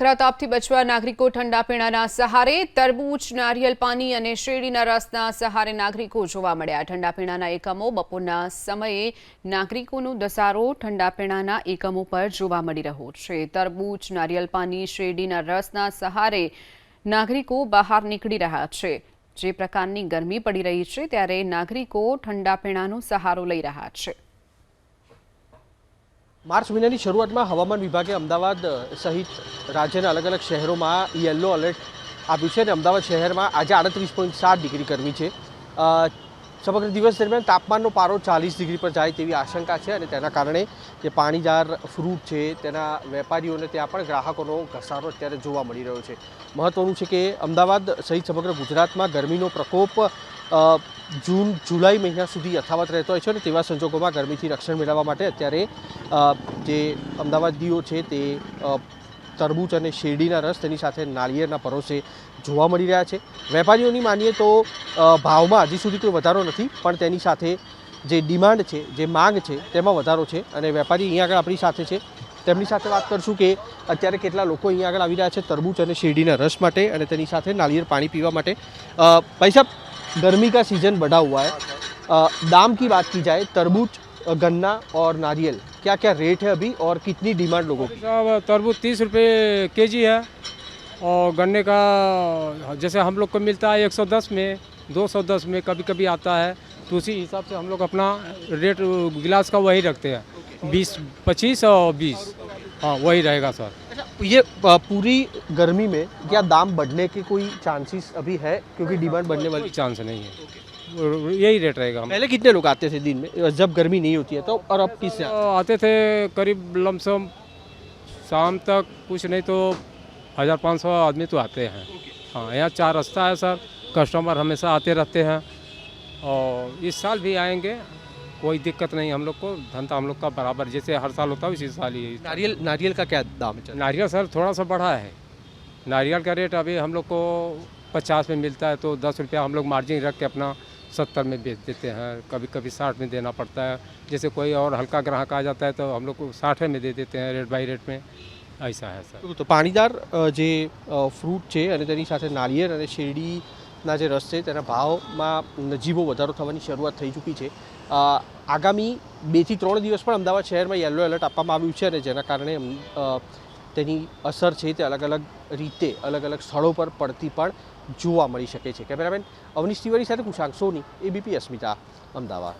તાપથી બચવા નાગરિકો ઠંડા પીણાના સહારે તરબૂચ, નારિયેલ પાણી અને શેરડીના રસના સહારે નાગરિકો જોવા મળ્યા। ઠંડા પીણાના એકમો બપોરના સમયે નાગરિકોનો ધસારો ઠંડા પીણાના એકમો પર જોવા મળી રહ્યો છે। તરબૂચ, નારિયેલ પાણી, શેરડીના રસના સહારે નાગરિકો બહાર નીકળી રહ્યા છે। જે પ્રકારની ગરમી પડી રહી છે ત્યારે નાગરિકો ઠંડા પીણાનો સહારો લઈ રહ્યા છે। मार्च महीना की शुरुआत में हवामान विभागे अमदावाद सहित राज्य अलग अलग शहरों में येलो अलर्ट आप्યું છે। अमदावाद शहर में आज 38.7 डिग्री गर्मी है। समग्र दिवस दरमियान तापमान पारो 40 डिग्री पर जाए तेवी आशंका है। तेना कारणे जे पाणीदार फ्रूट है तेना वेपारीओने त्यां पण ग्राहकोनो घसारो अत्यारे जोवा मळी रह्यो छे। महत्वनुं छे के अमदावाद सहित समग्र गुजरात में गर्मीनो प्रकोप जून जुलाई महीना सुधी यथावत रहतो होय छे। तेवा संजोगोमां गर्मीथी रक्षण मेळववा माटे अत्यारे जे अमदावादीओ छे ते तरबूच और शेरडीना रस तेनी साथे नारिયેળના परोसे જોવા મળી રહ્યા છે। વેપારીઓની માનીએ તો ભાવમાં હજી સુધી કોઈ વધારો નથી, પણ તેની સાથે જે ડિમાન્ડ છે, જે માંગ છે તેમાં વધારો છે। અને વેપારી અહીંયા આગળ આપણી સાથે છે, તેમની સાથે વાત કરશું કે અત્યારે કેટલા લોકો અહીંયા આગળ આવી રહ્યા છે તરબૂચ અને શેરડીના રસ માટે અને તેની સાથે નાળિયેર પાણી पीवा माटे। भाई साहब, गर्मी का सीज़न बढ़ा हुआ है, दाम की बात की जाए तरबूज, गन्ना और नारियल क्या क्या रेट है अभी और कितनी डिमांड लोगों की? तरबूज 30 रुपये केजी है और गन्ने का जैसे हम लोग को मिलता है 110 में, 210 में कभी कभी आता है, तो उसी हिसाब से हम लोग अपना रेट गिलास का वही रखते हैं, 20, 25 और 20, हाँ वही रहेगा सर। अच्छा, ये पूरी गर्मी में क्या दाम बढ़ने के कोई चांसेस अभी है, क्योंकि डिमांड बढ़ने वाली? कोई चांस नहीं है, यही रेट रहेगा। पहले कितने लोग आते थे दिन में जब गर्मी नहीं होती है तो, और अब किस आते थे करीब लमसम शाम तक, कुछ नहीं तो 1500 आदमी तो आते हैं। हाँ, यहाँ 4 रास्ता है सर, कस्टमर हमेशा आते रहते हैं और इस साल भी आएंगे, कोई दिक्कत नहीं। हम लोग को धंधा हम लोग का बराबर जैसे हर साल होता है उसी साल ही। नारियल का क्या दाम है? नारियल सर थोड़ा सा बढ़ा है। नारियल का रेट अभी हम लोग को 50 में मिलता है, तो 10 रुपया हम लोग मार्जिन रख के अपना 70 में बेच देते हैं, कभी कभी 60 में देना पड़ता है। जैसे कोई और हल्का ग्राहक आ जाता है तो हम लोग को 60 में दे देते हैं, रेट बाई रेट में, ऐसा है सर। तो पाणीदार जे फ्रूट है અને તેની સાથે નાળિયેર અને શેરડીના જે રસ છે તેના ભાવમાં નજીવો વધારો થવાની શરૂઆત થઈ ચૂકી છે। આગામી 2 થી 3 દિવસ પણ અમદાવાદ શહેરમાં યેલો એલર્ટ આપવામાં આવ્યું છે અને જેના કારણે તેની અસર છે તે અલગ અલગ રીતે અલગ અલગ સ્થળો પર પડતી પણ જોવા મળી શકે છે। કેમેરામેન અવનીશ તિવારી સાથે કુશાંક સોની, ABP અસ્મિતા, અમદાવાદ।